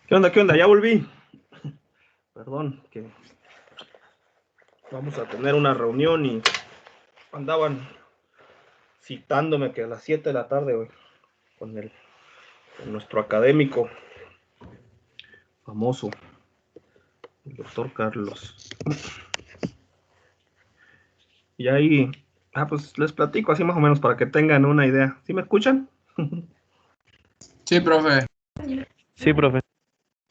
¿Qué onda? ¿Qué onda? Ya volví. Perdón, que vamos a tener una reunión y andaban citándome que a las 7 de la tarde, güey, con nuestro académico famoso, el doctor Carlos. Y ahí, pues les platico así más o menos para que tengan una idea. ¿Sí me escuchan? Sí, profe. Sí, profe.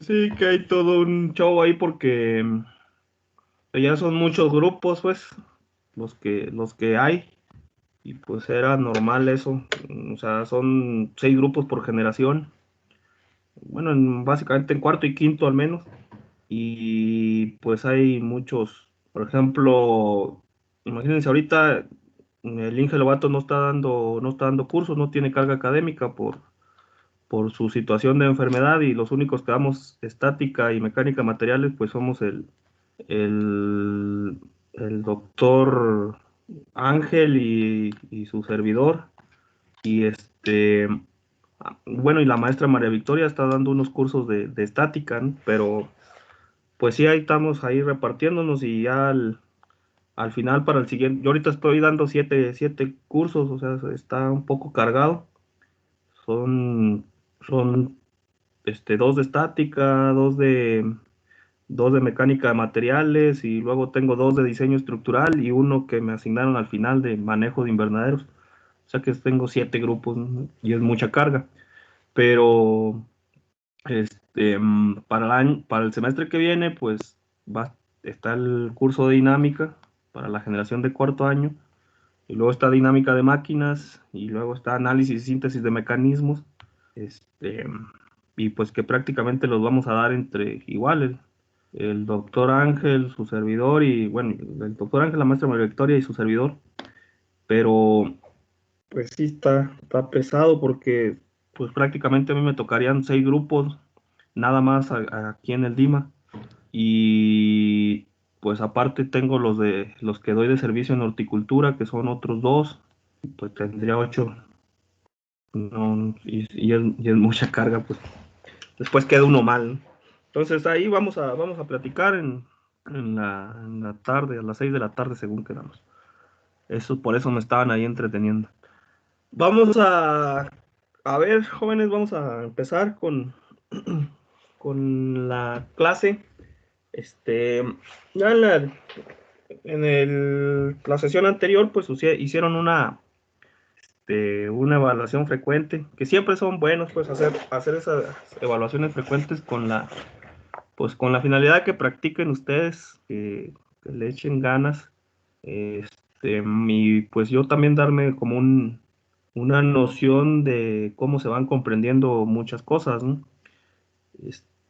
Sí, que hay todo un show ahí porque ya son muchos grupos, pues, los que hay. Y pues era normal eso. O sea, son 6 grupos por generación. Bueno, básicamente en cuarto y quinto al menos. Y pues hay muchos, por ejemplo, imagínense ahorita el Inge Lobato no está dando cursos, no tiene carga académica por su situación de enfermedad y los únicos que damos estática y mecánica materiales pues somos el, el doctor Ángel y su servidor. Y bueno, y la maestra María Victoria está dando unos cursos de estática, ¿no? Pero pues sí, ahí estamos ahí repartiéndonos y ya al final para el siguiente, yo ahorita estoy dando siete cursos, o sea, está un poco cargado. Son, son dos de estática, dos de mecánica de materiales y luego tengo dos de diseño estructural y uno que me asignaron al final de manejo de invernaderos. O sea que tengo 7 grupos, ¿no? Y es mucha carga. Pero para el semestre que viene, pues está el curso de dinámica para la generación de cuarto año, y luego está dinámica de máquinas, y luego está análisis y síntesis de mecanismos, este, y pues que prácticamente los vamos a dar entre iguales. El doctor Ángel, su servidor, y bueno, el doctor Ángel, la maestra María Victoria y su servidor, pero pues sí está pesado porque pues prácticamente a mí me tocarían 6 grupos, nada más aquí en el DIMA. Y pues aparte tengo los que doy de servicio en horticultura, que son otros dos, pues tendría 8. No, y es mucha carga, pues. Después queda uno mal, ¿no? Entonces ahí vamos a platicar en la tarde, a las 6 de la tarde, según quedamos. Por eso me estaban ahí entreteniendo. Vamos a ver, jóvenes, vamos a empezar con la clase. Ya la sesión anterior, pues hicieron una evaluación frecuente, que siempre son buenos, pues hacer esas evaluaciones frecuentes pues con la finalidad que practiquen ustedes, que le echen ganas, y pues yo también darme como una noción de cómo se van comprendiendo muchas cosas, ¿no?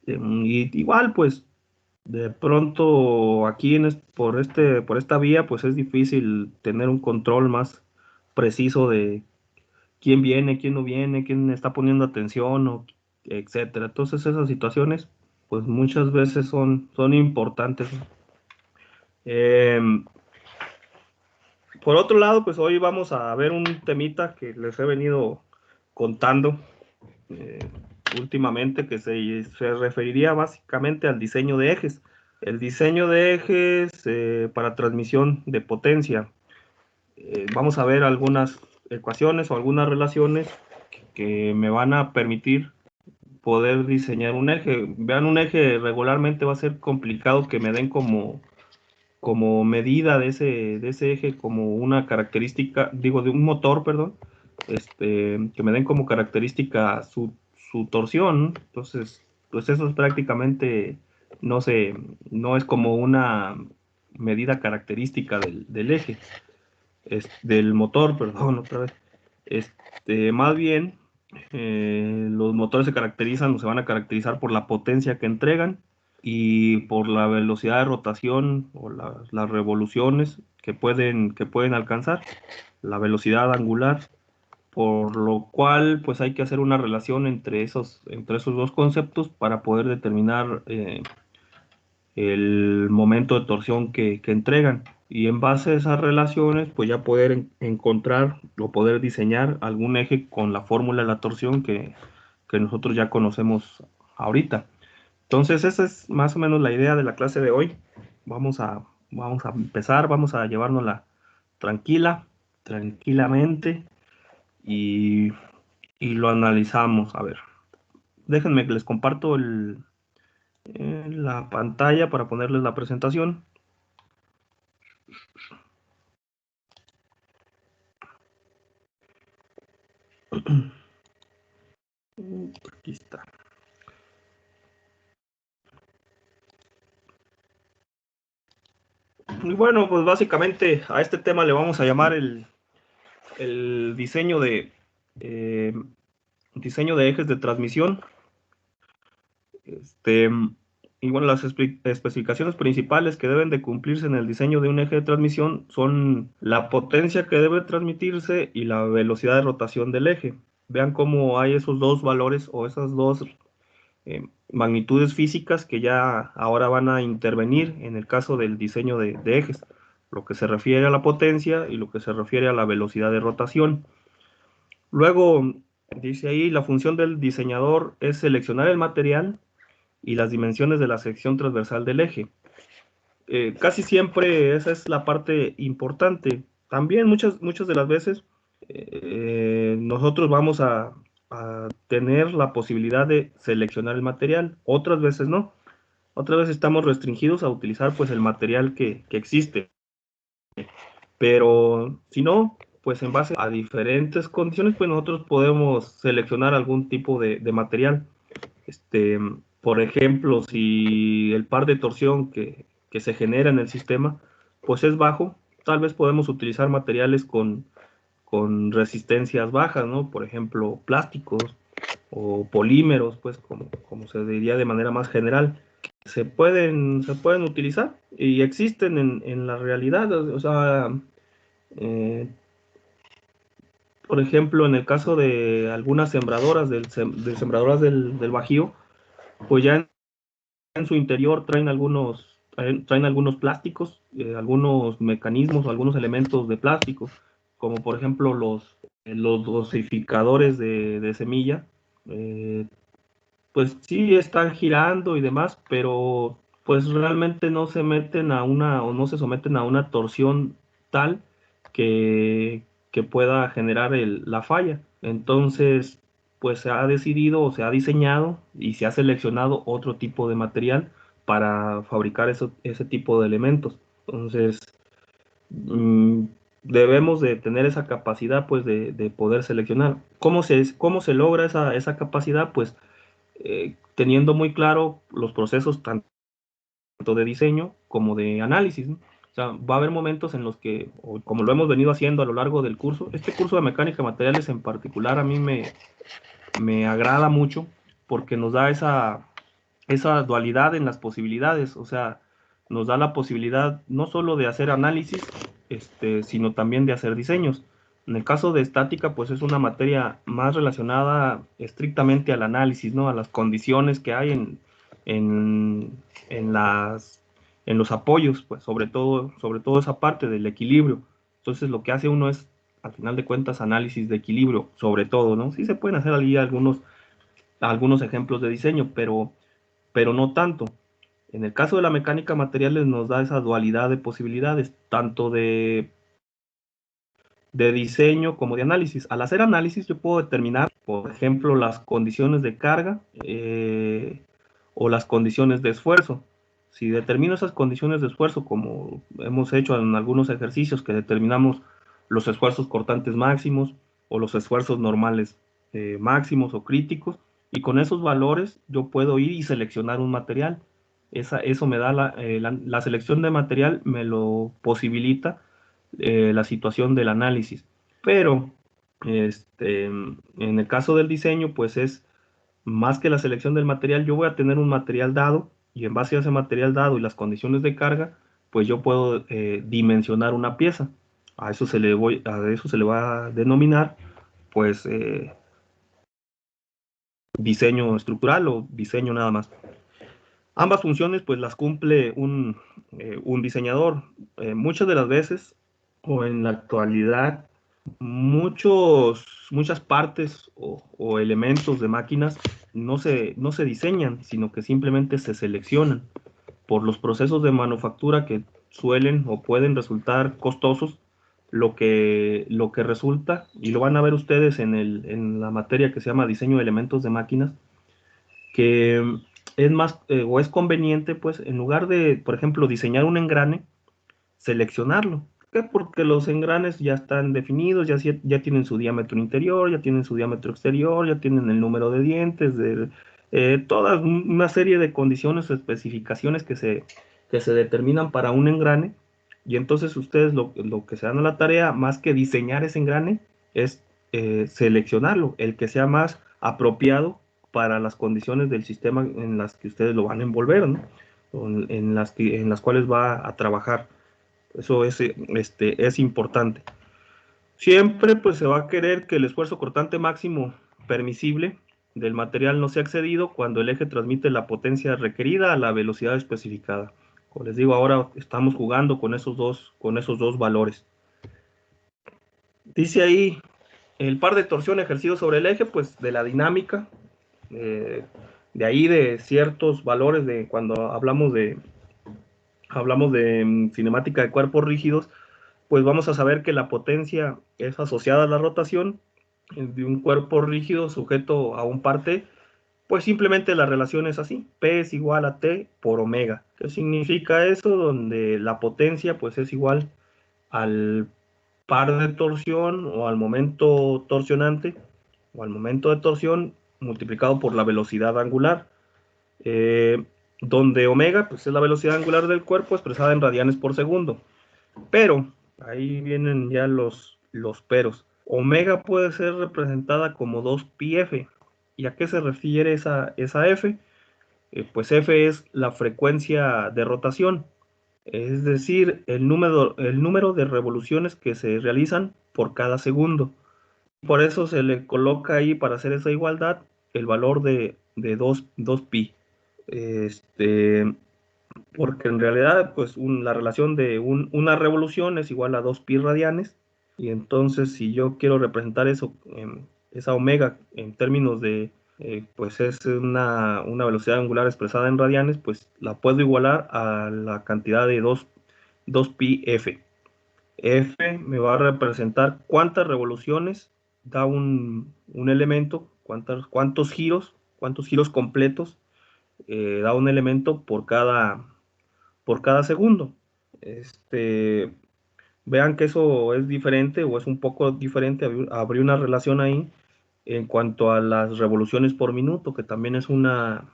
Y igual, pues, de pronto aquí por esta vía, pues es difícil tener un control más preciso de quién viene, quién no viene, quién está poniendo atención, o etcétera. Entonces esas situaciones, pues muchas veces son importantes, ¿no? Por otro lado, pues hoy vamos a ver un temita que les he venido contando eh, últimamente, que se referiría básicamente al diseño de ejes. El diseño de ejes para transmisión de potencia. Vamos a ver algunas ecuaciones o algunas relaciones que me van a permitir poder diseñar un eje. Vean, un eje regularmente va a ser complicado que me den como medida de ese eje, como una característica, digo, de un motor, perdón, que me den como característica su torsión, ¿no? Entonces, pues eso es prácticamente, no sé, no es como una medida característica del eje, del motor, perdón, otra vez. Más bien, los motores se caracterizan o se van a caracterizar por la potencia que entregan y por la velocidad de rotación o las revoluciones que pueden alcanzar, la velocidad angular, por lo cual pues hay que hacer una relación entre esos dos conceptos para poder determinar el momento de torsión que entregan. Y en base a esas relaciones, pues ya poder encontrar o poder diseñar algún eje con la fórmula de la torsión que nosotros ya conocemos ahorita. Entonces, esa es más o menos la idea de la clase de hoy. Vamos a empezar, vamos a llevárnosla tranquilamente, y lo analizamos. A ver, déjenme que les comparto la pantalla para ponerles la presentación. Aquí está. Y bueno, pues básicamente a este tema le vamos a llamar el diseño de ejes de transmisión. Y bueno, las especificaciones principales que deben de cumplirse en el diseño de un eje de transmisión son la potencia que debe transmitirse y la velocidad de rotación del eje. Vean cómo hay esos dos valores o esas dos magnitudes físicas que ya ahora van a intervenir en el caso del diseño de ejes, lo que se refiere a la potencia y lo que se refiere a la velocidad de rotación. Luego, dice ahí, la función del diseñador es seleccionar el material y las dimensiones de la sección transversal del eje. Casi siempre esa es la parte importante. También muchas de las veces nosotros vamos a tener la posibilidad de seleccionar el material, otras veces no. Otras veces estamos restringidos a utilizar pues el material que existe. Pero si no, pues en base a diferentes condiciones, pues nosotros podemos seleccionar algún tipo de material. Por ejemplo, si el par de torsión que se genera en el sistema pues es bajo, tal vez podemos utilizar materiales con resistencias bajas, ¿no? Por ejemplo, plásticos o polímeros, pues como se diría de manera más general. Se pueden utilizar y existen en la realidad. O sea, por ejemplo, en el caso de algunas sembradoras del Bajío, pues ya en su interior traen algunos plásticos, algunos mecanismos o algunos elementos de plástico, como por ejemplo los dosificadores de semilla. Pues sí están girando y demás, pero pues realmente no se meten o no se someten a una torsión tal que pueda generar la falla. Entonces, pues se ha decidido o se ha diseñado y se ha seleccionado otro tipo de material para fabricar ese tipo de elementos. Entonces, mm, debemos de tener esa capacidad pues de poder seleccionar. ¿Cómo se logra esa capacidad? Pues teniendo muy claro los procesos tanto de diseño como de análisis, ¿no? O sea, va a haber momentos en los que, como lo hemos venido haciendo a lo largo del curso, este curso de mecánica de materiales en particular a mí me agrada mucho porque nos da esa dualidad en las posibilidades. O sea, nos da la posibilidad no solo de hacer análisis, sino también de hacer diseños. En el caso de estática, pues es una materia más relacionada estrictamente al análisis, ¿no? A las condiciones que hay en, en los apoyos, pues sobre todo esa parte del equilibrio. Entonces lo que hace uno es, al final de cuentas, análisis de equilibrio, sobre todo, ¿no? Sí se pueden hacer allí algunos ejemplos de diseño, pero no tanto. En el caso de la mecánica de materiales nos da esa dualidad de posibilidades, tanto de diseño como de análisis. Al hacer análisis yo puedo determinar, por ejemplo, las condiciones de carga o las condiciones de esfuerzo. Si determino esas condiciones de esfuerzo, como hemos hecho en algunos ejercicios que determinamos los esfuerzos cortantes máximos o los esfuerzos normales máximos o críticos, y con esos valores yo puedo ir y seleccionar un material. Eso me da la selección de material, me lo posibilita la situación del análisis. Pero en el caso del diseño, pues es más que la selección del material. Yo voy a tener un material dado y en base a ese material dado y las condiciones de carga, pues yo puedo dimensionar una pieza. A eso se le va a denominar pues diseño estructural o diseño nada más. Ambas funciones pues las cumple un diseñador. Muchas de las veces o en la actualidad muchas partes o elementos de máquinas no se diseñan, sino que simplemente se seleccionan por los procesos de manufactura que suelen o pueden resultar costosos. Lo que resulta, y lo van a ver ustedes en la materia que se llama diseño de elementos de máquinas, que es más o es conveniente, pues, en lugar de, por ejemplo, diseñar un engrane, seleccionarlo. ¿Por qué? Porque los engranes ya están definidos, ya tienen su diámetro interior, ya tienen su diámetro exterior, ya tienen el número de dientes, toda una serie de condiciones o especificaciones que se determinan para un engrane. Y entonces ustedes lo que se dan a la tarea, más que diseñar ese engrane, es seleccionarlo, el que sea más apropiado para las condiciones del sistema en las que ustedes lo van a envolver, ¿no? En las cuales va a trabajar. Eso es importante. Siempre pues se va a querer que el esfuerzo cortante máximo permisible del material no sea excedido cuando el eje transmite la potencia requerida a la velocidad especificada. Como les digo, ahora estamos jugando con esos dos valores. Dice ahí el par de torsión ejercido sobre el eje, pues de la dinámica, de ahí de ciertos valores de cuando hablamos de cinemática de cuerpos rígidos, pues vamos a saber que la potencia es asociada a la rotación de un cuerpo rígido sujeto a un par T. Pues simplemente la relación es así, P es igual a T por omega. ¿Qué significa eso? Donde la potencia pues es igual al par de torsión o al momento torsionante o al momento de torsión multiplicado por la velocidad angular, donde omega pues es la velocidad angular del cuerpo expresada en radianes por segundo. Pero ahí vienen ya los peros. Omega puede ser representada como 2πf. ¿Y a qué se refiere esa F? Pues F es la frecuencia de rotación, es decir, el número de revoluciones que se realizan por cada segundo. Por eso se le coloca ahí, para hacer esa igualdad, el valor de 2pi. Porque en realidad, pues la relación de una revolución es igual a 2pi radianes, y entonces si yo quiero representar eso, esa omega en términos de, pues es una velocidad angular expresada en radianes, pues la puedo igualar a la cantidad de 2pi f. F me va a representar cuántas revoluciones da un elemento, cuántos giros completos da un elemento por cada segundo. Vean que eso es diferente, o es un poco diferente. Abrí una relación ahí en cuanto a las revoluciones por minuto, que también es una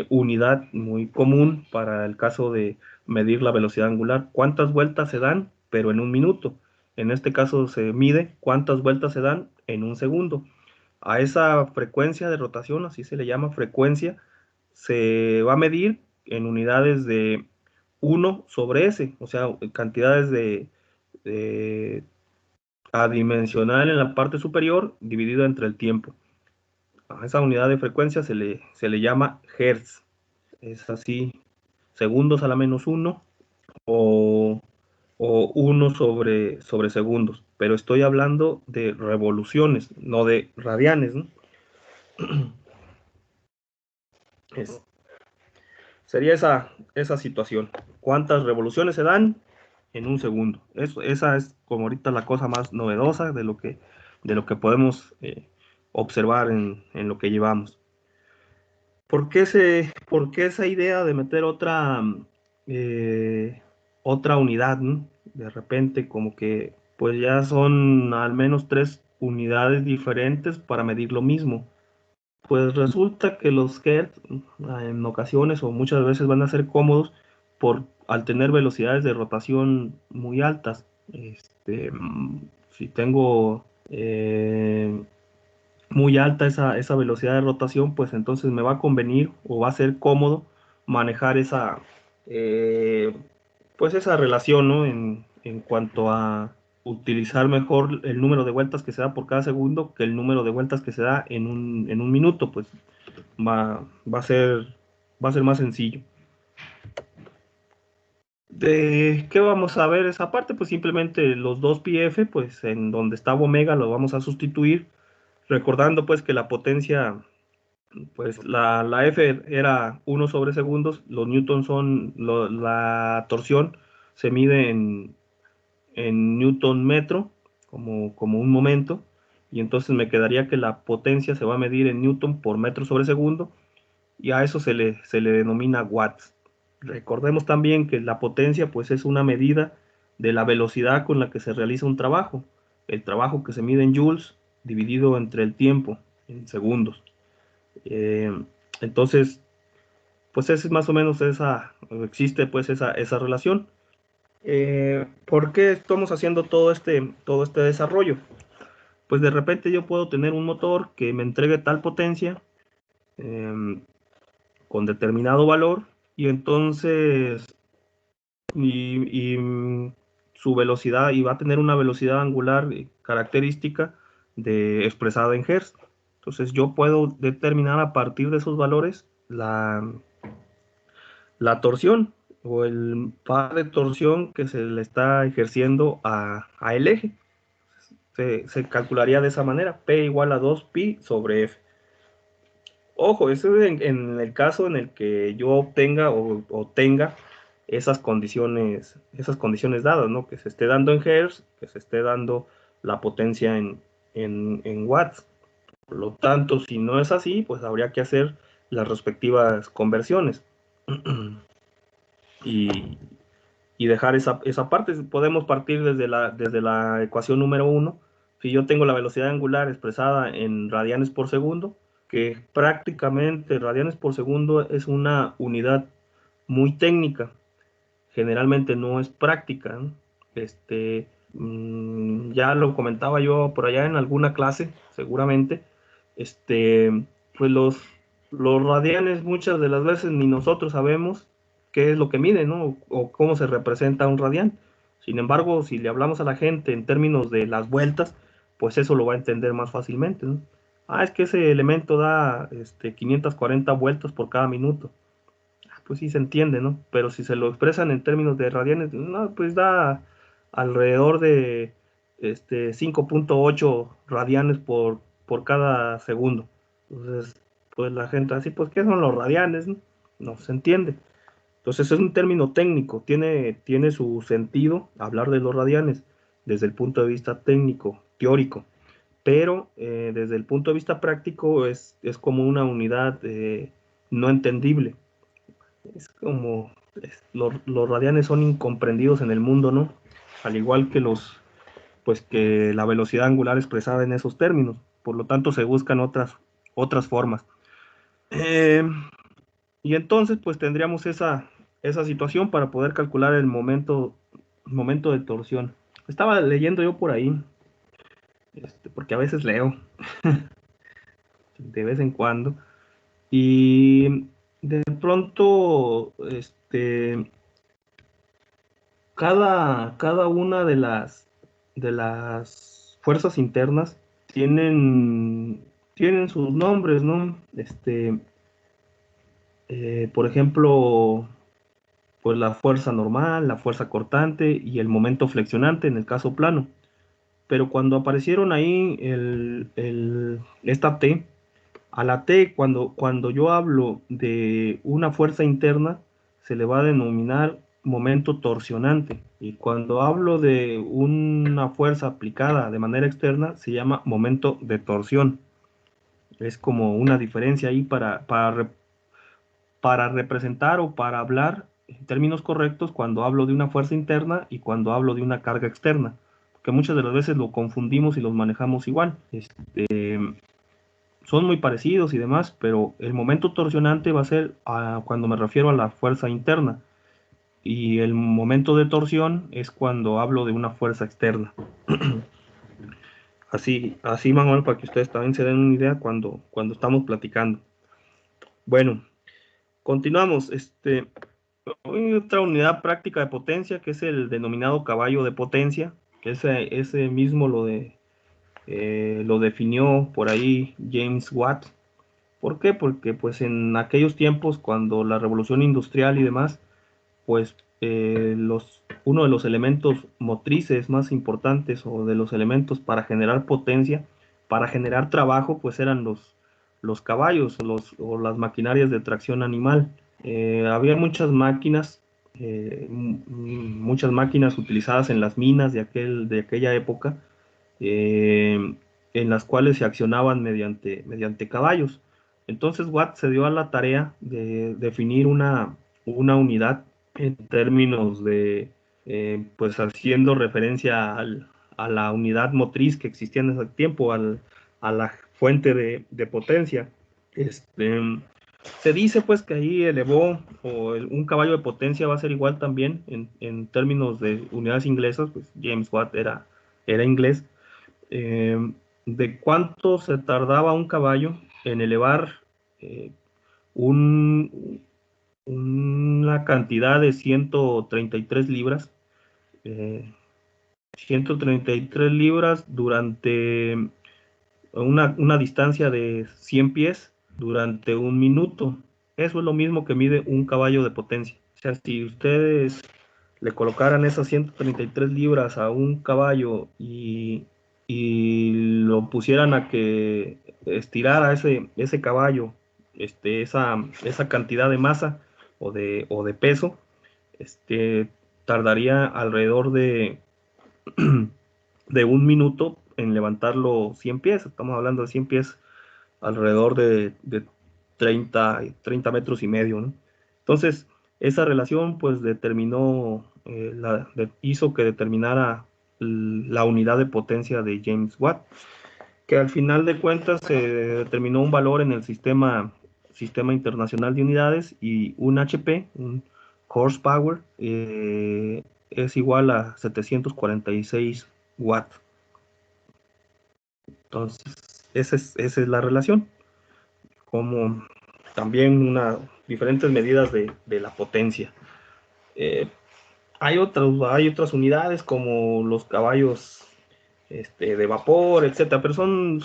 unidad muy común para el caso de medir la velocidad angular. ¿Cuántas vueltas se dan? Pero en un minuto. En este caso se mide cuántas vueltas se dan en un segundo. A esa frecuencia de rotación, así se le llama frecuencia, se va a medir en unidades de 1 sobre S, o sea, cantidades adimensional en la parte superior dividido entre el tiempo. A esa unidad de frecuencia se le llama hertz. Es así, segundos a la menos 1 o 1 sobre segundos. Pero estoy hablando de revoluciones, no de radianes, ¿no? Sería esa situación. ¿Cuántas revoluciones se dan en un segundo? Esa es como ahorita la cosa más novedosa de lo que podemos observar en lo que llevamos. ¿Por qué esa idea de meter otra unidad, ¿no? De repente como que pues ya son al menos 3 unidades diferentes para medir lo mismo. Pues resulta que los hertz en ocasiones o muchas veces van a ser cómodos al tener velocidades de rotación muy altas. Si tengo muy alta esa velocidad de rotación, pues entonces me va a convenir o va a ser cómodo manejar pues esa relación, ¿no? En cuanto a utilizar mejor el número de vueltas que se da por cada segundo que el número de vueltas que se da en un minuto, pues va a ser más sencillo. ¿De qué vamos a ver esa parte? Pues simplemente los 2πf, pues en donde estaba omega lo vamos a sustituir, recordando pues que la potencia Pues la F era 1 sobre segundos, los newtons la torsión se mide en newton metro, como un momento, y entonces me quedaría que la potencia se va a medir en newton por metro sobre segundo, y a eso se le denomina watts. Recordemos también que la potencia pues es una medida de la velocidad con la que se realiza un trabajo, el trabajo que se mide en joules dividido entre el tiempo, en segundos. Eh, entonces, pues es más o menos existe pues esa relación. ¿Por qué estamos haciendo todo este desarrollo? Pues de repente yo puedo tener un motor que me entregue tal potencia con determinado valor y entonces su velocidad y va a tener una velocidad angular característica expresada en Hertz. Entonces yo puedo determinar a partir de esos valores la torsión o el par de torsión que se le está ejerciendo a el eje. Se calcularía de esa manera, P igual a 2pi sobre F. Ojo, eso es en el caso en el que yo obtenga o tenga esas condiciones dadas, ¿no? Que se esté dando en Hertz, que se esté dando la potencia en watts. Por lo tanto, si no es así, pues habría que hacer las respectivas conversiones. y, y dejar esa parte. Podemos partir desde la ecuación número 1. Si yo tengo la velocidad angular expresada en radianes por segundo, que prácticamente radianes por segundo es una unidad muy técnica, generalmente no es práctica, ¿no? Ya lo comentaba yo por allá en alguna clase, seguramente, pues los radianes muchas de las veces ni nosotros sabemos qué es lo que mide, ¿no? O cómo se representa un radián. Sin embargo, si le hablamos a la gente en términos de las vueltas, pues eso lo va a entender más fácilmente, ¿no? Es que ese elemento da 540 vueltas por cada minuto. Pues sí se entiende, ¿no? Pero si se lo expresan en términos de radianes, no, pues da alrededor de 5.8 radianes por cada segundo. Entonces, pues la gente así, pues, ¿qué son los radianes? No se entiende. Entonces es un término técnico, tiene su sentido hablar de los radianes desde el punto de vista técnico, teórico, pero desde el punto de vista práctico es como una unidad no entendible. Es como los radianes son incomprendidos en el mundo, ¿no? Al igual que pues que la velocidad angular expresada en esos términos. Por lo tanto, se buscan otras formas. Eh, y entonces, pues tendríamos esa situación para poder calcular el momento de torsión. Estaba leyendo yo por ahí, porque a veces leo, de vez en cuando, y de pronto, cada una de las fuerzas internas tienen sus nombres, ¿no? Por ejemplo, pues la fuerza normal, la fuerza cortante y el momento flexionante en el caso plano. Pero cuando aparecieron ahí esta T, a la T, cuando yo hablo de una fuerza interna, se le va a denominar momento torsionante. Y cuando hablo de una fuerza aplicada de manera externa, se llama momento de torsión. Es como una diferencia ahí para representar o para hablar en términos correctos cuando hablo de una fuerza interna y cuando hablo de una carga externa. Porque muchas de las veces lo confundimos y los manejamos igual. Son muy parecidos y demás, pero el momento torsionante va a ser cuando me refiero a la fuerza interna y el momento de torsión es cuando hablo de una fuerza externa. Así, Manuel, para que ustedes también se den una idea cuando estamos platicando. Bueno, continuamos. Hay otra unidad práctica de potencia que es el denominado caballo de potencia. Ese mismo lo definió por ahí James Watt. ¿Por qué? Porque pues en aquellos tiempos, cuando la revolución industrial y demás, pues uno de los elementos motrices más importantes o de los elementos para generar potencia, para generar trabajo, pues eran los caballos o las maquinarias de tracción animal. Había muchas máquinas utilizadas en las minas de aquella época, en las cuales se accionaban mediante caballos. Entonces Watt se dio a la tarea de definir una unidad en términos de, pues haciendo referencia a la unidad motriz que existía en ese tiempo, a la fuente de potencia. Se dice pues que ahí elevó, un caballo de potencia va a ser igual también en términos de unidades inglesas, pues James Watt era inglés, de cuánto se tardaba un caballo en elevar eh, un, una cantidad de 133 libras, 133 libras durante una distancia de 100 pies durante un minuto. Eso es lo mismo que mide un caballo de potencia. O sea, si ustedes le colocaran esas 133 libras a un caballo y lo pusieran a que estirara ese caballo, esa cantidad de masa o de peso, tardaría alrededor de un minuto en levantarlo 100 pies. Estamos hablando de 100 pies alrededor de 30 metros y medio, ¿no? Entonces, esa relación pues determinó, hizo que determinara la unidad de potencia de James Watt, que al final de cuentas se determinó un valor en el sistema internacional de unidades, y un HP, un horsepower, es igual a 746 watts. Entonces, esa es la relación, como también diferentes medidas de la potencia. Hay otras unidades como los caballos de vapor, etcétera, pero son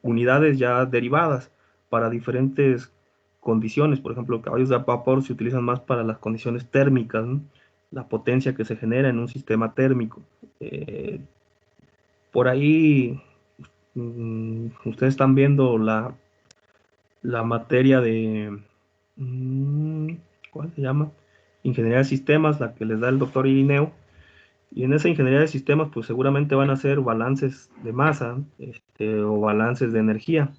unidades ya derivadas para diferentes condiciones. Por ejemplo, los caballos de vapor se utilizan más para las condiciones térmicas, ¿no? La potencia que se genera en un sistema térmico. Por ahí ustedes están viendo la materia de, ¿cuál se llama? Ingeniería de sistemas, la que les da el doctor Irineo. Y en esa ingeniería de sistemas, pues seguramente van a ser balances de masa, o balances de energía.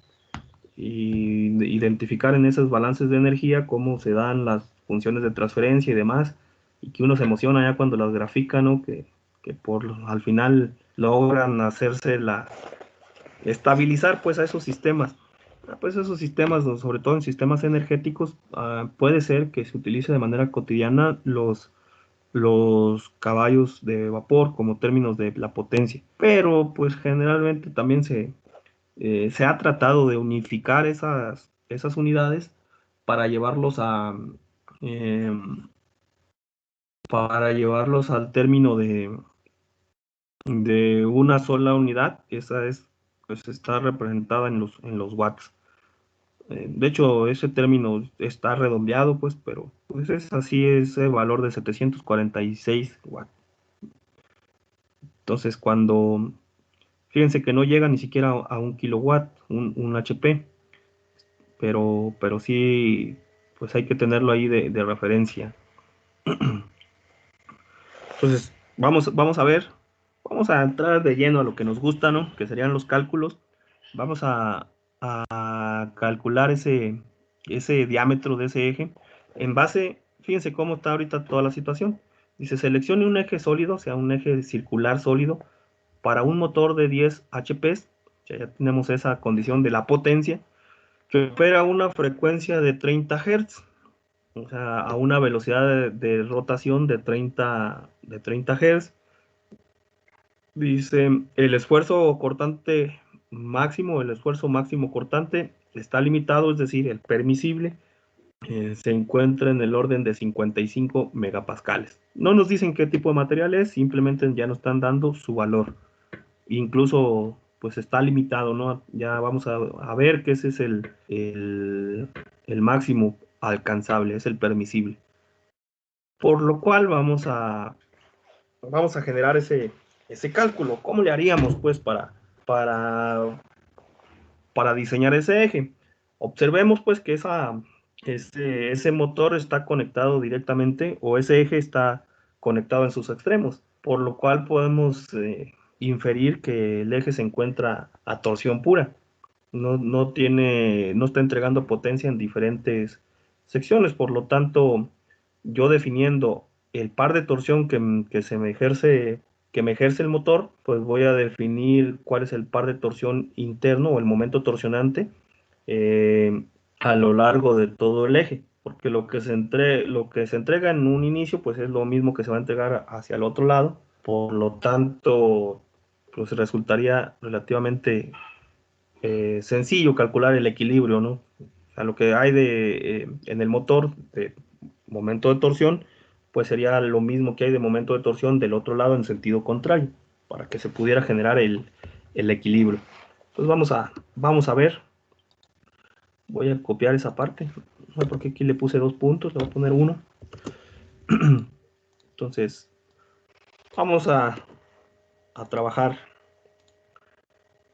Y identificar en esos balances de energía cómo se dan las funciones de transferencia y demás. Y que uno se emociona ya cuando las grafica, ¿no? Que al final logran estabilizar pues a esos sistemas. Pues esos sistemas, sobre todo en sistemas energéticos, puede ser que se utilice de manera cotidiana los caballos de vapor como términos de la potencia. Pero pues generalmente también se ha tratado de unificar esas unidades para llevarlos eh, al término de una sola unidad. Esa pues está representada en los watts. De hecho, ese término está redondeado, pues, pero pues es así, ese valor de 746 watts. Entonces, fíjense que no llega ni siquiera a un kilowatt, un HP, pero sí, pues hay que tenerlo ahí de referencia. Entonces, vamos a entrar de lleno a lo que nos gusta, ¿no? Que serían los cálculos. Vamos a calcular ese diámetro de ese eje en base, fíjense cómo está ahorita toda la situación. Dice, seleccione un eje sólido, o sea, un eje circular sólido, para un motor de 10 HP, ya tenemos esa condición de la potencia, que opera a una frecuencia de 30 Hz, o sea, a una velocidad de rotación de 30 Hz. Dice, el esfuerzo máximo cortante está limitado, es decir, el permisible, se encuentra en el orden de 55 megapascales. No nos dicen qué tipo de material es, simplemente ya nos están dando su valor. Incluso pues está limitado, ¿no? Ya vamos a ver que ese es el máximo alcanzable, es el permisible. Por lo cual vamos a generar ese cálculo. ¿Cómo le haríamos pues para para diseñar ese eje. Observemos pues que ese motor está conectado directamente, o ese eje está conectado en sus extremos, por lo cual podemos inferir que el eje se encuentra a torsión pura. No está entregando potencia en diferentes secciones, por lo tanto, yo definiendo el par de torsión que me ejerce el motor, pues voy a definir cuál es el par de torsión interno o el momento torsionante eh, a lo largo de todo el eje, porque lo que se entrega en un inicio, pues es lo mismo que se va a entregar hacia el otro lado, por lo tanto, pues resultaría relativamente sencillo calcular el equilibrio, ¿no? O sea, lo que hay en el motor de momento de torsión, pues sería lo mismo que hay de momento de torsión del otro lado en sentido contrario, para que se pudiera generar el equilibrio. Entonces vamos a ver. Voy a copiar esa parte. No sé por qué aquí le puse 2 puntos, le voy a poner 1. Entonces, vamos a trabajar.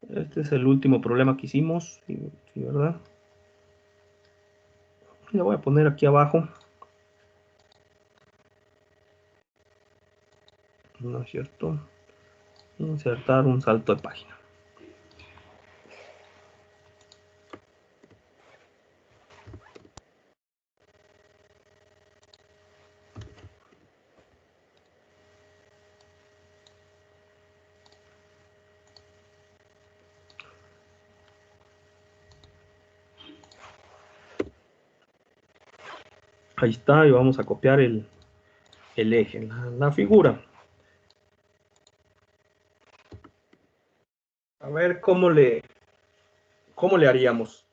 Este es el último problema que hicimos, ¿sí, verdad? Le voy a poner aquí abajo. No es cierto. Insertar un salto de página. Ahí está, y vamos a copiar el eje, la figura. A ver cómo le haríamos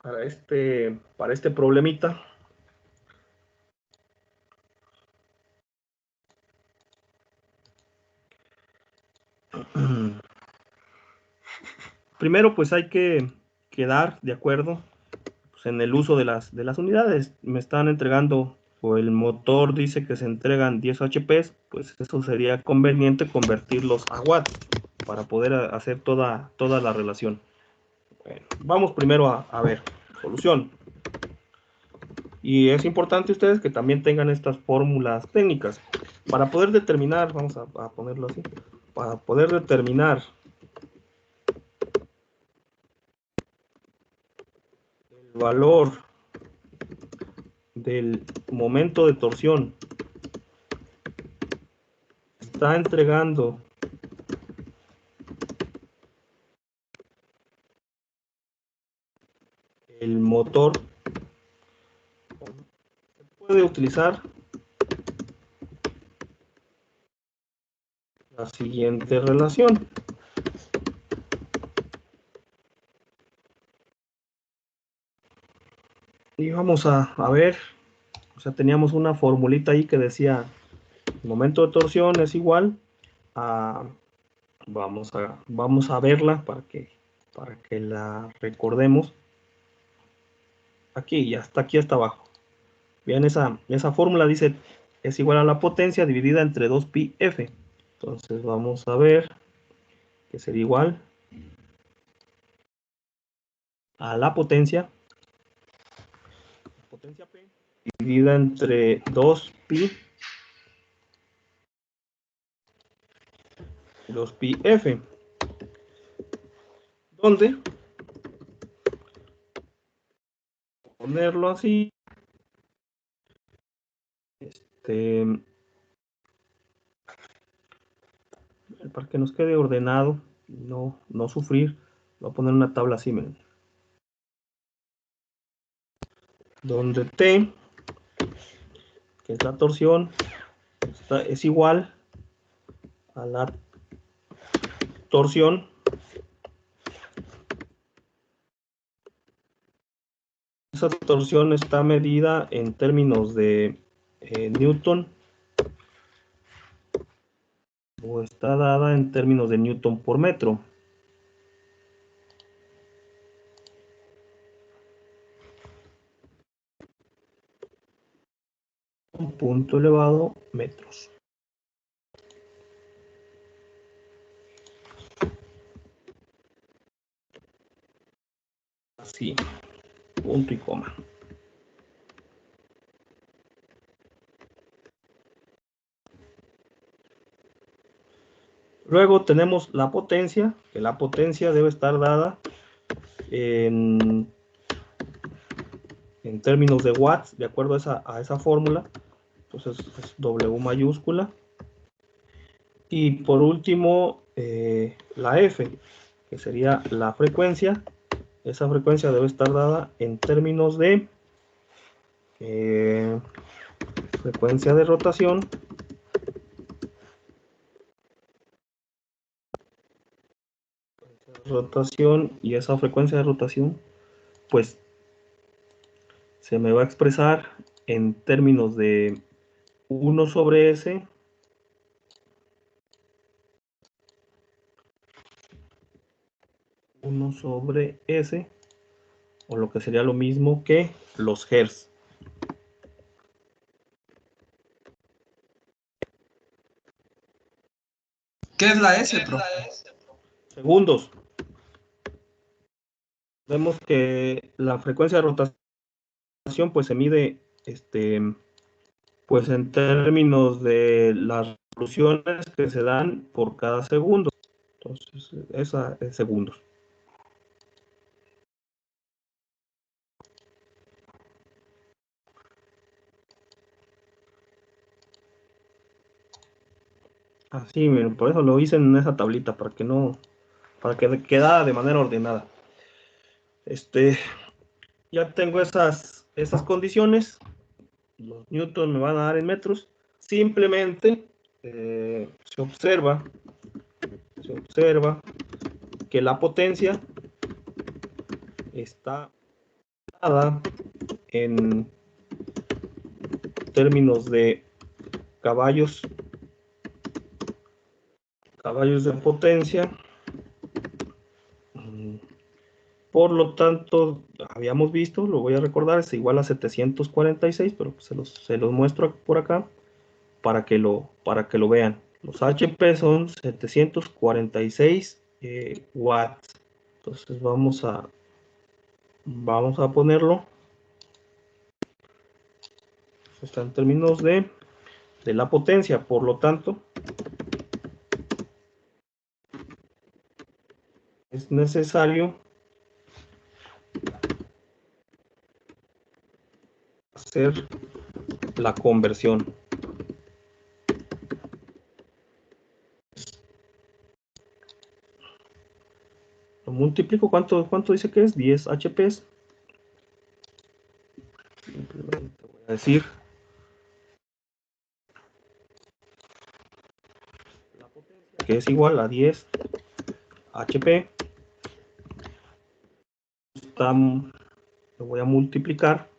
para este problemita. Primero, pues hay que quedar de acuerdo pues, en el uso de las unidades. Me están entregando, o el motor dice que se entregan 10 HP, pues eso sería conveniente convertirlos a watts para poder hacer toda la relación. Bueno, vamos primero a ver, solución. Y es importante ustedes que también tengan estas fórmulas técnicas para poder determinar, vamos a ponerlo así, para poder determinar el valor del momento de torsión. Está entregando el motor. Se puede utilizar la siguiente relación. Y vamos a ver, o sea, teníamos una formulita ahí que decía el momento de torsión es igual a, vamos a verla para que la recordemos. Aquí, ya está aquí hasta abajo. Bien, esa fórmula dice es igual a la potencia dividida entre 2pi f. Entonces vamos a ver que sería igual a la potencia P dividida entre 2pi f, donde ponerlo así, para que nos quede ordenado, no sufrir, voy a poner una tabla así, miren, donde T, que es la torsión, es igual a la torsión. Esa torsión está medida en términos de Newton, o está dada en términos de Newton por metro. Un punto elevado metros. Sí, punto y coma. Luego tenemos la potencia, que la potencia debe estar dada en términos de watts, de acuerdo a esa fórmula. Entonces es W mayúscula. Y por último, la F, que sería la frecuencia. Esa frecuencia debe estar dada en términos de frecuencia de rotación y esa frecuencia de rotación pues se me va a expresar en términos de 1 sobre S o lo que sería lo mismo que los hertz. ¿Qué es la S, profe? Segundos. Vemos que la frecuencia de rotación pues se mide pues en términos de las revoluciones que se dan por cada segundo. Entonces, esa es segundos. Así, miren, por eso lo hice en esa tablita, para que quedara de manera ordenada. Ya tengo esas condiciones. Los newtons me van a dar en metros. Simplemente se observa que la potencia está dada en términos de caballos de potencia. Por lo tanto, habíamos visto, lo voy a recordar, es igual a 746, pero se los muestro por acá para que lo vean. Los HP son 746 watts. Entonces vamos a ponerlo. Está en términos de la potencia, por lo tanto, es necesario hacer la conversión. Lo multiplico, ¿cuánto dice que es? 10 HP. Simplemente voy a decir la potencia, que es igual a 10 HP. Lo voy a multiplicar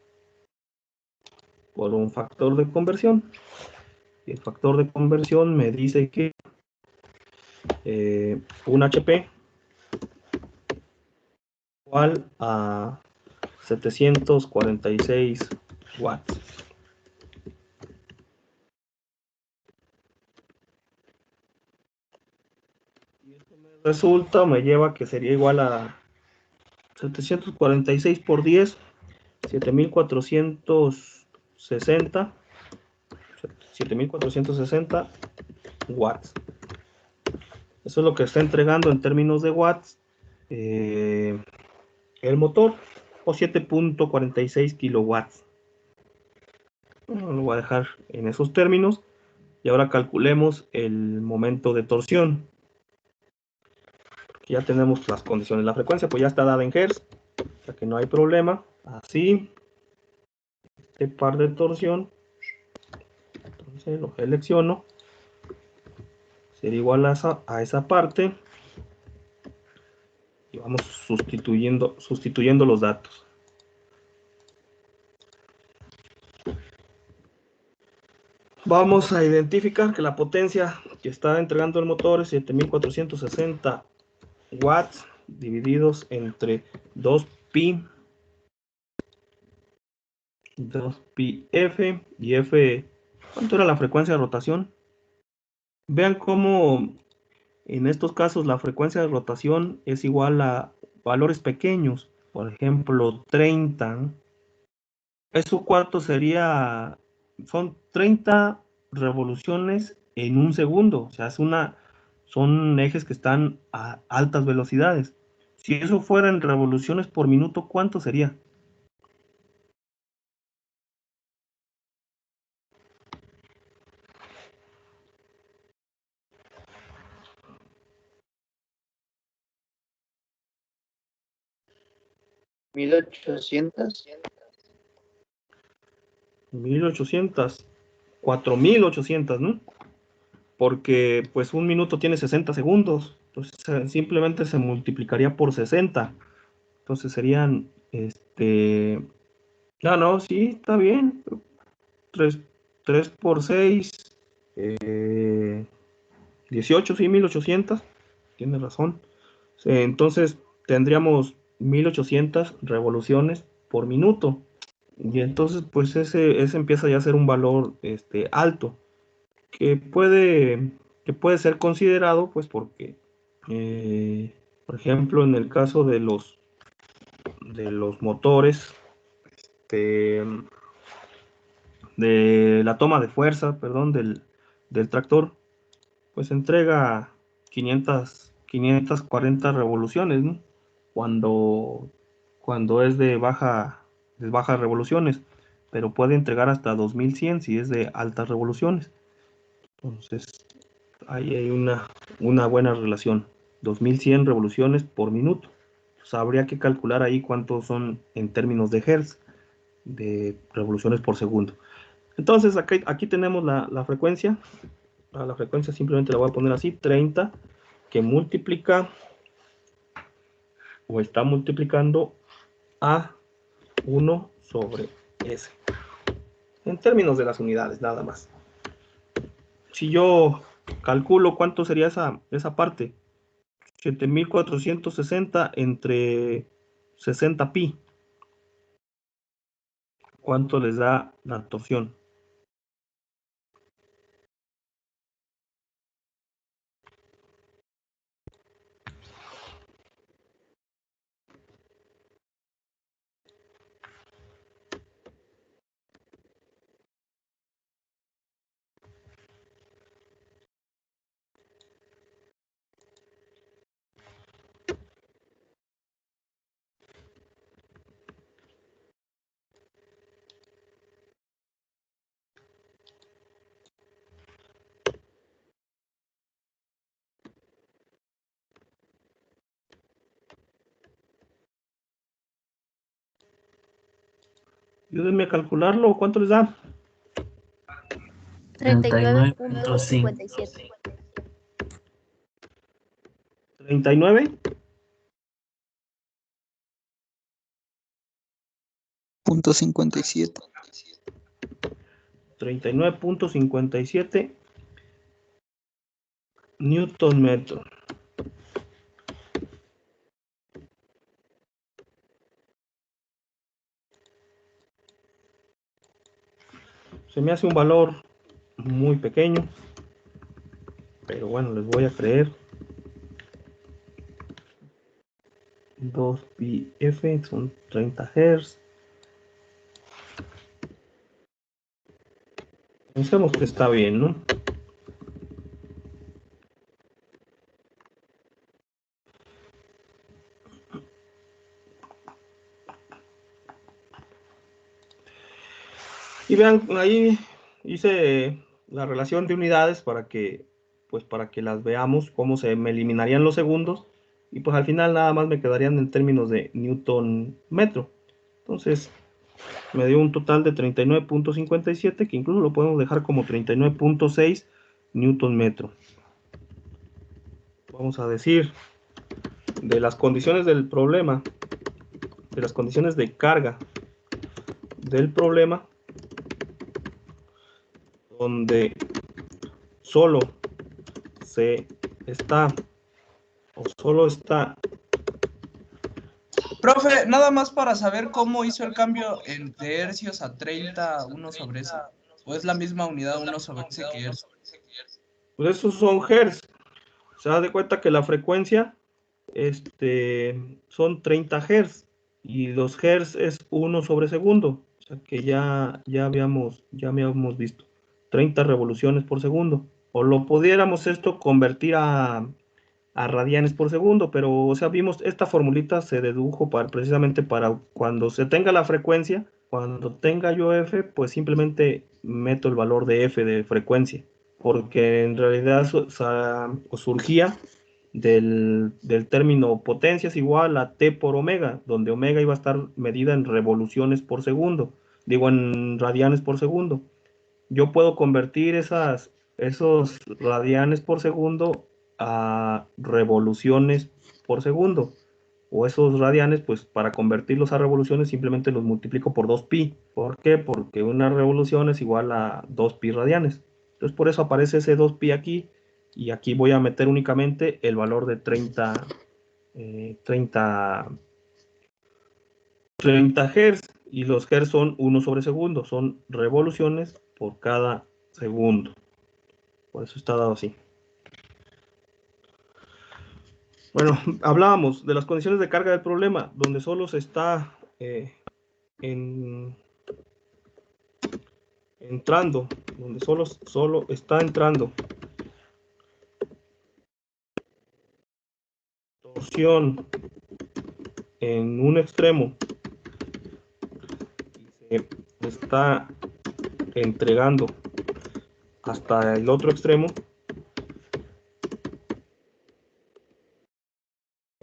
por un factor de conversión. Y el factor de conversión me dice que 1 HP igual a 746 watts. Y esto me lleva que sería igual a 746 por 10, 7460 watts. Eso es lo que está entregando en términos de watts el motor, o 7.46 kilowatts. Bueno, lo voy a dejar en esos términos. Y ahora calculemos el momento de torsión. Ya tenemos las condiciones. La frecuencia pues ya está dada en hertz, o sea que no hay problema. Así, este par de torsión, entonces lo selecciono, será igual a esa parte, y vamos sustituyendo los datos. Vamos a identificar que la potencia que está entregando el motor es 7460 watts divididos entre 2pi F, y F, ¿cuánto era la frecuencia de rotación? Vean cómo en estos casos la frecuencia de rotación es igual a valores pequeños. por ejemplo, 30, ¿eso cuánto sería? Son 30 revoluciones en un segundo, o sea, son ejes que están a altas velocidades. Si eso fueran revoluciones por minuto, ¿cuánto sería? ¿1800? 1800, 4800, ¿no? Porque pues un minuto tiene 60 segundos, entonces simplemente se multiplicaría por 60. Entonces serían, no, sí, está bien. 3 por 6, 18, sí, 1800. Tiene razón. Entonces tendríamos 1800 revoluciones por minuto. Y entonces, pues ese empieza ya a ser un valor alto, que puede ser considerado, pues porque, por ejemplo, en el caso de los motores, este, de la toma de fuerza, perdón, del tractor, pues entrega 540 revoluciones, ¿no? Cuando es de bajas revoluciones, pero puede entregar hasta 2100 si es de altas revoluciones. Entonces, ahí hay una buena relación. 2100 revoluciones por minuto. Pues habría que calcular ahí cuántos son en términos de hertz, de revoluciones por segundo. Entonces, aquí tenemos la frecuencia. A la frecuencia simplemente la voy a poner así, 30, que multiplica o está multiplicando a 1 sobre S. En términos de las unidades, nada más. Si yo calculo cuánto sería esa parte, 7460 entre 60 pi, ¿cuánto les da la torsión? Ayúdenme a calcularlo, ¿cuánto les da? 39.57. 39. .57. 39.57 newton metro. Se me hace un valor muy pequeño, pero bueno, les voy a creer. 2 pi f son 30 Hz. Pensemos que está bien, ¿no? Y vean, ahí hice la relación de unidades para que las veamos, cómo se me eliminarían los segundos, y pues al final nada más me quedarían en términos de newton metro. Entonces me dio un total de 39.57, que incluso lo podemos dejar como 39.6 newton metro. Vamos a decir, de las condiciones del problema, de las condiciones de carga del problema, donde solo está. Profe, nada más para saber cómo hizo el cambio de hercios a 30, 1 sobre S. ¿O es la misma unidad 1 sobre S que hercios? Pues esos son hertz. Se da de cuenta que la frecuencia son 30 hertz. y los hertz es 1 sobre segundo, o sea que ya habíamos visto 30 revoluciones por segundo, o lo pudiéramos esto convertir a radianes por segundo, pero o sea, vimos esta formulita se dedujo precisamente para cuando se tenga la frecuencia, cuando tenga yo f, pues simplemente meto el valor de f de frecuencia, porque en realidad surgía del término potencia es igual a t por omega, donde omega iba a estar medida en revoluciones por segundo, digo en radianes por segundo. Yo puedo convertir esos radianes por segundo a revoluciones por segundo. O esos radianes, pues para convertirlos a revoluciones simplemente los multiplico por 2pi. ¿Por qué? Porque una revolución es igual a 2pi radianes. Entonces por eso aparece ese 2pi aquí. Y aquí voy a meter únicamente el valor de 30 Hz. Y los Hz son 1 sobre segundo. Son revoluciones por cada segundo. Por eso está dado así. Bueno, hablábamos de las condiciones de carga del problema, donde solo se está entrando, donde solo está entrando torsión en un extremo y se está entregando hasta el otro extremo,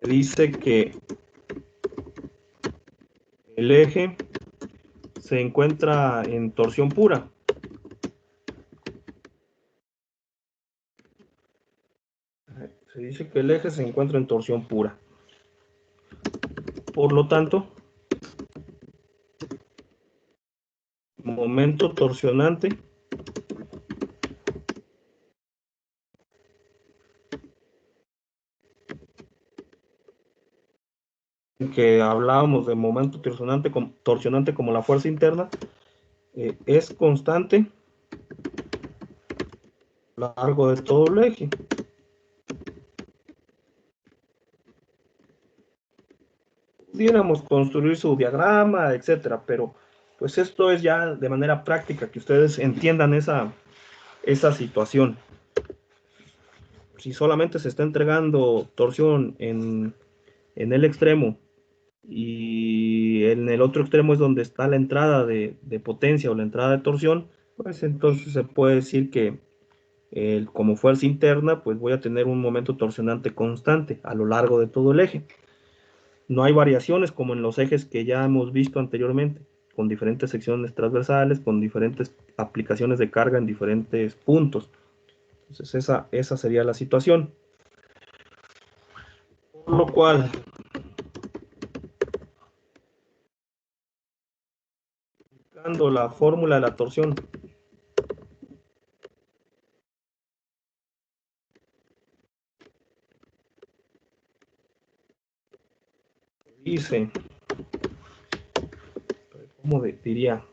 dice que el eje se encuentra en torsión pura. Se dice que el eje se encuentra en torsión pura. Por lo tanto, momento torsionante que hablábamos de momento torsionante como la fuerza interna, es constante a lo largo de todo el eje. Pudiéramos construir su diagrama, etcétera, pero pues esto es ya de manera práctica, que ustedes entiendan esa situación. Si solamente se está entregando torsión en el extremo y en el otro extremo es donde está la entrada de potencia o la entrada de torsión, pues entonces se puede decir que como fuerza interna, pues voy a tener un momento torsionante constante a lo largo de todo el eje. No hay variaciones como en los ejes que ya hemos visto anteriormente, con diferentes secciones transversales, con diferentes aplicaciones de carga en diferentes puntos. Entonces esa sería la situación. Por lo cual, aplicando la fórmula de la torsión, dice, ¿cómo diría?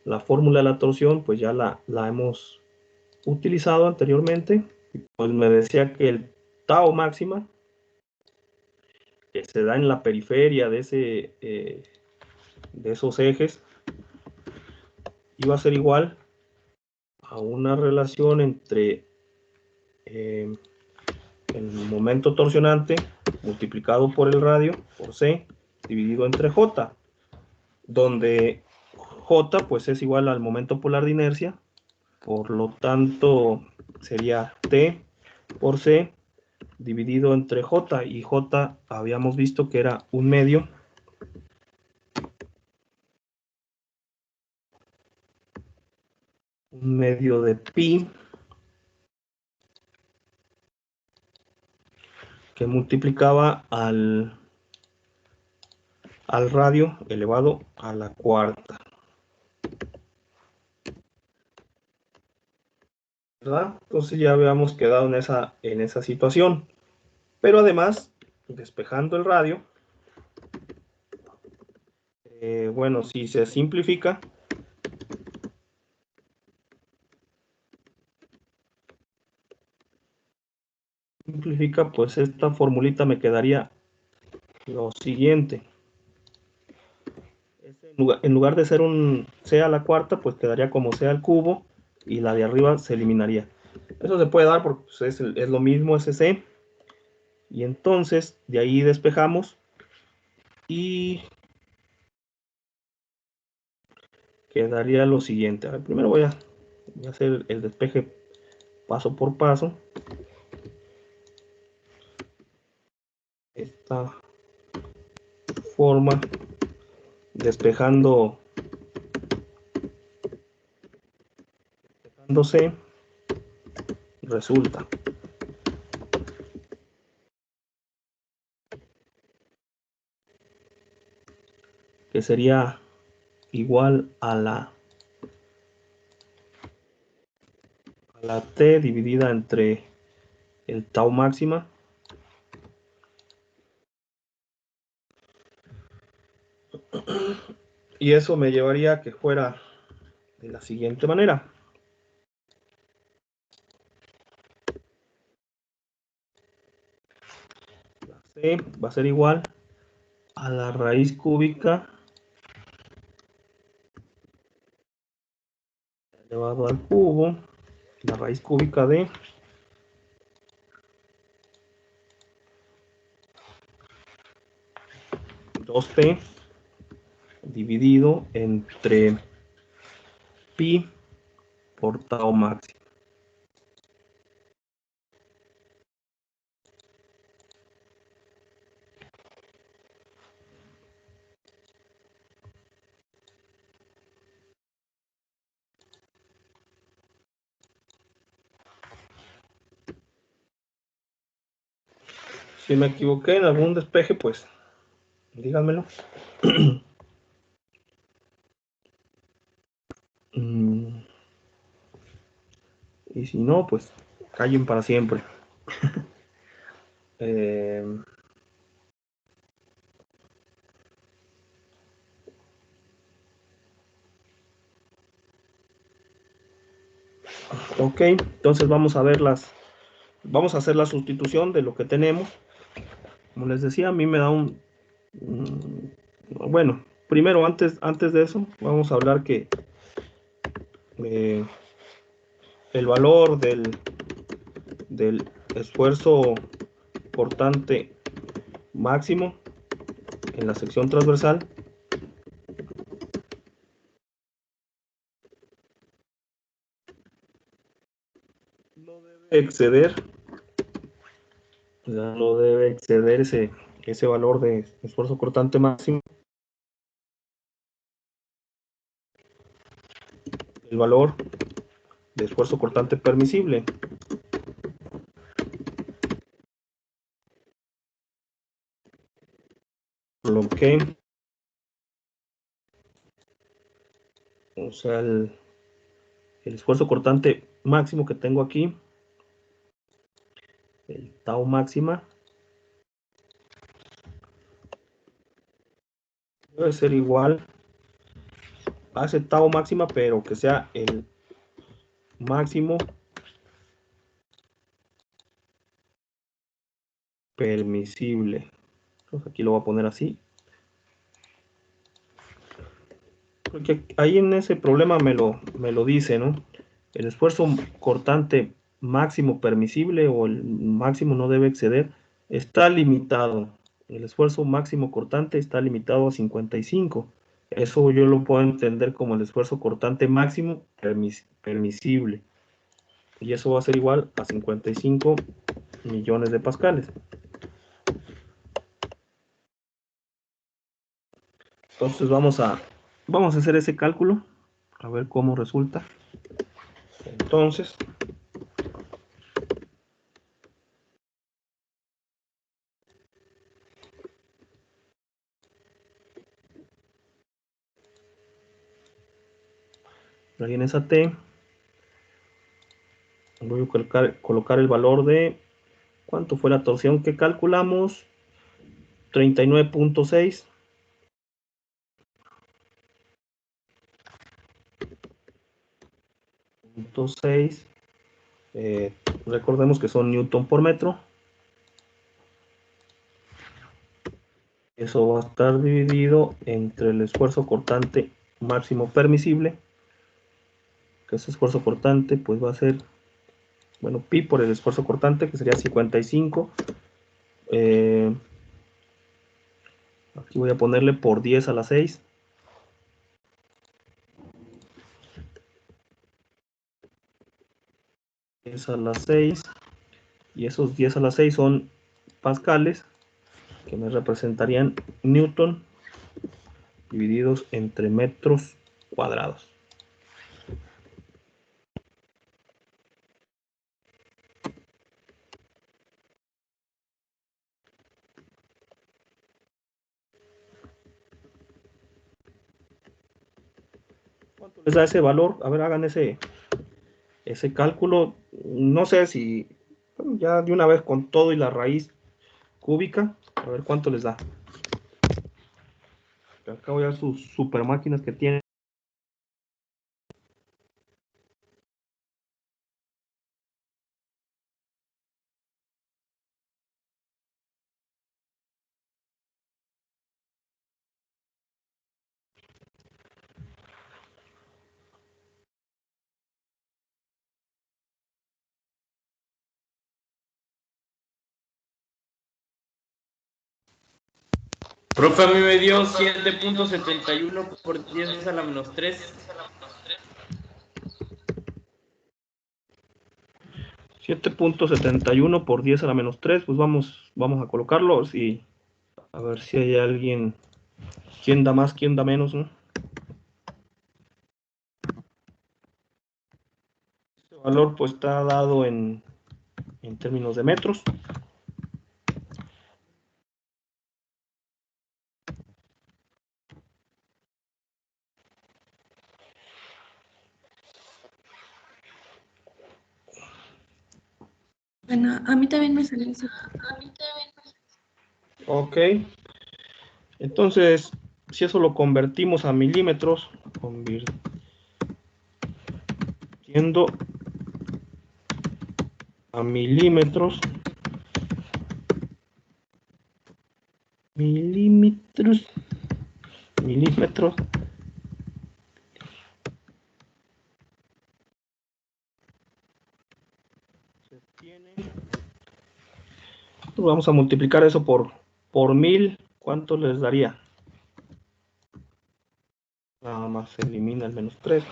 La fórmula de la torsión, pues ya la hemos utilizado anteriormente. Pues me decía que el tau máxima, que se da en la periferia de esos ejes, iba a ser igual a una relación entre el momento torsionante multiplicado por el radio, por C, dividido entre J, donde J pues es igual al momento polar de inercia, por lo tanto sería T por C dividido entre J, y J habíamos visto que era un medio de pi que multiplicaba al radio elevado a la cuarta. ¿Verdad? Entonces ya habíamos quedado en esa situación. Pero además, despejando el radio, bueno, si se simplifica, pues esta formulita me quedaría lo siguiente. en lugar de ser un C a la cuarta, pues quedaría como C al cubo y la de arriba se eliminaría. Eso se puede dar porque pues, es lo mismo ese C. Y entonces de ahí despejamos y quedaría lo siguiente. A ver, primero voy a hacer el despeje paso por paso. Esta forma, despejando C, resulta que sería igual a la T dividida entre el tau máxima y eso me llevaría a que fuera de la siguiente manera. La C va a ser igual a la raíz cúbica elevado al cubo, la raíz cúbica de 2T dividido entre pi por tau máximo. Si me equivoqué en algún despeje, pues díganmelo. Y si no, pues callen para siempre. Ok, entonces vamos a hacer la sustitución de lo que tenemos. Como les decía, a mí me da bueno, primero, antes de eso, vamos a hablar que el valor del esfuerzo cortante máximo en la sección transversal no debe exceder ese valor de esfuerzo cortante máximo, el valor de esfuerzo cortante permisible. Por lo que, o sea, el esfuerzo cortante máximo que tengo aquí, el tau máxima, debe ser igual a ese tau máxima, pero que sea el máximo permisible. Entonces aquí lo voy a poner así. Porque ahí en ese problema me lo dice, ¿no? El esfuerzo cortante máximo permisible o el máximo no debe exceder, está limitado. El esfuerzo máximo cortante está limitado a 55. Eso yo lo puedo entender como el esfuerzo cortante máximo permisible. Y eso va a ser igual a 55 millones de pascales. Entonces vamos a hacer ese cálculo, a ver cómo resulta. Entonces, ahí en esa T voy a colocar el valor de ¿cuánto fue la torsión que calculamos? 39.6. Recordemos que son newton por metro. Eso va a estar dividido entre el esfuerzo cortante máximo permisible, que ese esfuerzo cortante pues va a ser, bueno, pi por el esfuerzo cortante, que sería 55. Aquí voy a ponerle por 10 a la 6. A la 6, y esos 10 a la 6 son pascales, que me representarían newton divididos entre metros cuadrados. ¿Cuánto les da ese valor? A ver, hagan ese cálculo. No sé si ya de una vez con todo y la raíz cúbica, a ver cuánto les da. Acá voy a ver sus super máquinas que tienen. Profe, a mí me dio 7.71 por 10 a la menos 3. 7.71 por 10 a la menos 3, pues vamos a colocarlos y a ver si hay alguien, quién da más, quién da menos, ¿no? Este valor pues está dado en términos de metros. Bueno, a mí también me salió eso. Ok. Entonces, si eso lo convertimos a milímetros, convirtiendo a milímetros, milímetros, se tiene, vamos a multiplicar eso por 1000, ¿cuánto les daría? Nada más se elimina el menos 3.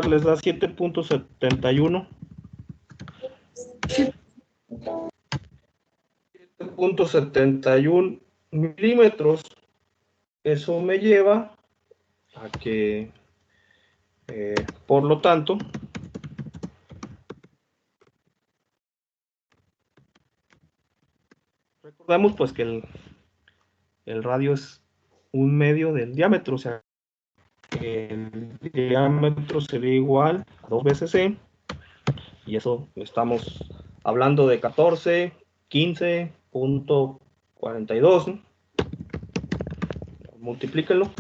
Les da 7.71. 7.71 milímetros. Eso me lleva a que, por lo tanto, recordamos pues que el radio es un medio del diámetro, o sea, el diámetro sería igual a 2 veces C, y eso estamos hablando de 14, 15.42, ¿no? Multiplíquenlo.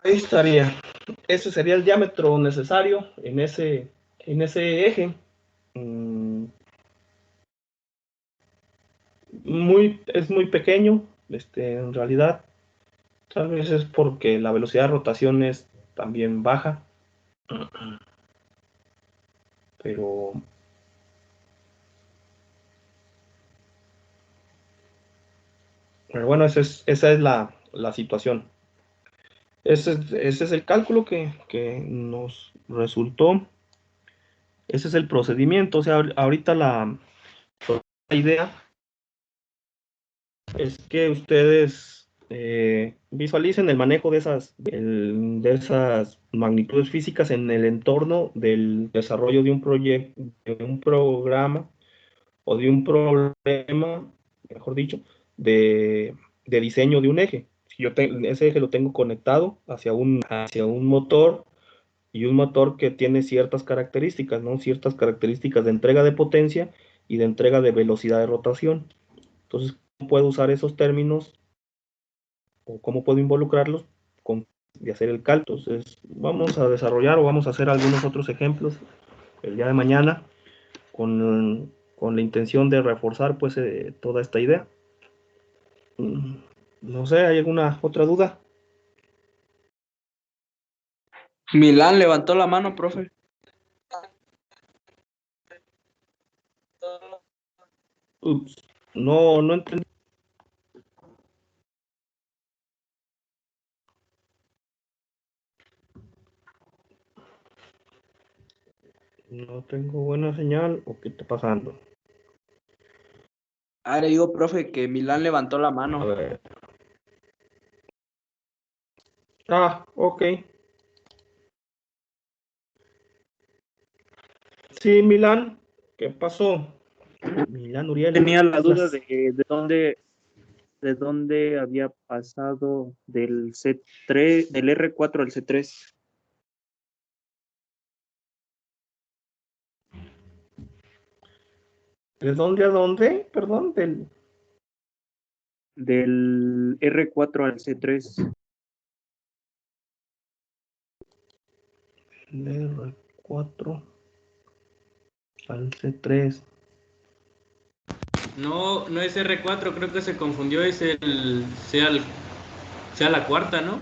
Ahí estaría. Ese sería el diámetro necesario en ese eje. Es muy pequeño, en realidad. Tal vez es porque la velocidad de rotación es también baja. Pero bueno, esa es la situación. Ese es el cálculo que nos resultó. Ese es el procedimiento. O sea, ahorita la idea es que ustedes visualicen el manejo de esas magnitudes físicas en el entorno del desarrollo de un proyecto, de un programa o de un problema, mejor dicho, de diseño de un eje. Si ese eje lo tengo conectado hacia un motor, y un motor que tiene ciertas características, ¿no? Ciertas características de entrega de potencia y de entrega de velocidad de rotación. Entonces, ¿cómo puedo usar esos términos o cómo puedo involucrarlos y hacer el cálculo? Entonces, vamos a desarrollar o vamos a hacer algunos otros ejemplos el día de mañana con la intención de reforzar pues toda esta idea. No sé, ¿hay alguna otra duda? Milán levantó la mano, profe. Ups, no entendí. No tengo buena señal, ¿o qué está pasando? Ah, le digo, profe, que Milán levantó la A mano. ver. Ah, ok. Sí, Milán, ¿qué pasó? Milán Uriel. Tenía la duda de dónde había pasado del C3, del R4 al C3. ¿De dónde a dónde? Perdón, Del R4 al C3. del R4 al C3. No, no es R4, creo que se confundió, es el sea la cuarta, ¿no?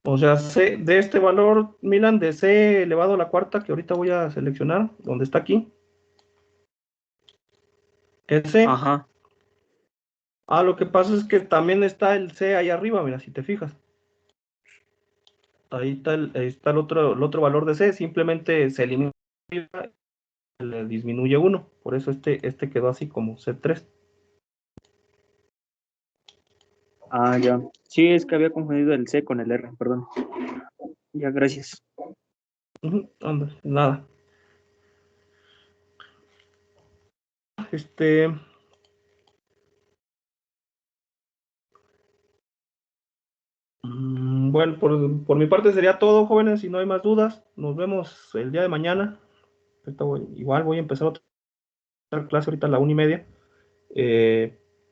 O sea, C, de este valor, Milan, de C elevado a la cuarta, que ahorita voy a seleccionar, donde está aquí. Ese. Ajá. Ah, lo que pasa es que también está el C ahí arriba, mira, si te fijas. Ahí está el otro valor de C, simplemente se elimina, le disminuye 1. Por eso este quedó así como C3. Ah, ya. Sí, es que había confundido el C con el R, perdón. Ya, gracias. Anda, nada. Bueno, por mi parte sería todo, jóvenes. Si no hay más dudas, nos vemos el día de mañana. Igual voy a empezar otra clase ahorita a la 1:30.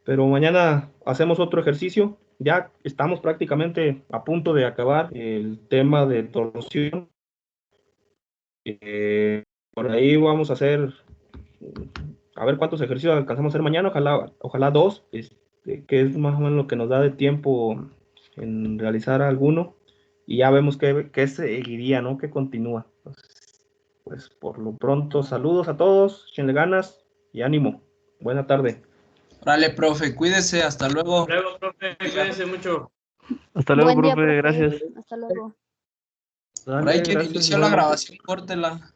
Pero mañana hacemos otro ejercicio. Ya estamos prácticamente a punto de acabar el tema de torsión. Por ahí vamos a hacer, a ver cuántos ejercicios alcanzamos a hacer mañana. Ojalá 2, que es más o menos lo que nos da de tiempo en realizar alguno. Y ya vemos qué seguiría, ¿no? Que continúa. Entonces, pues por lo pronto, saludos a todos, échenle ganas y ánimo. Buena tarde. Órale, profe, cuídese, hasta luego. Luego, profe, cuídense mucho. Hasta luego, Buen día, profe, gracias. Hasta luego. Por ahí quien Gracias, inició nos la vemos. grabación, córtela.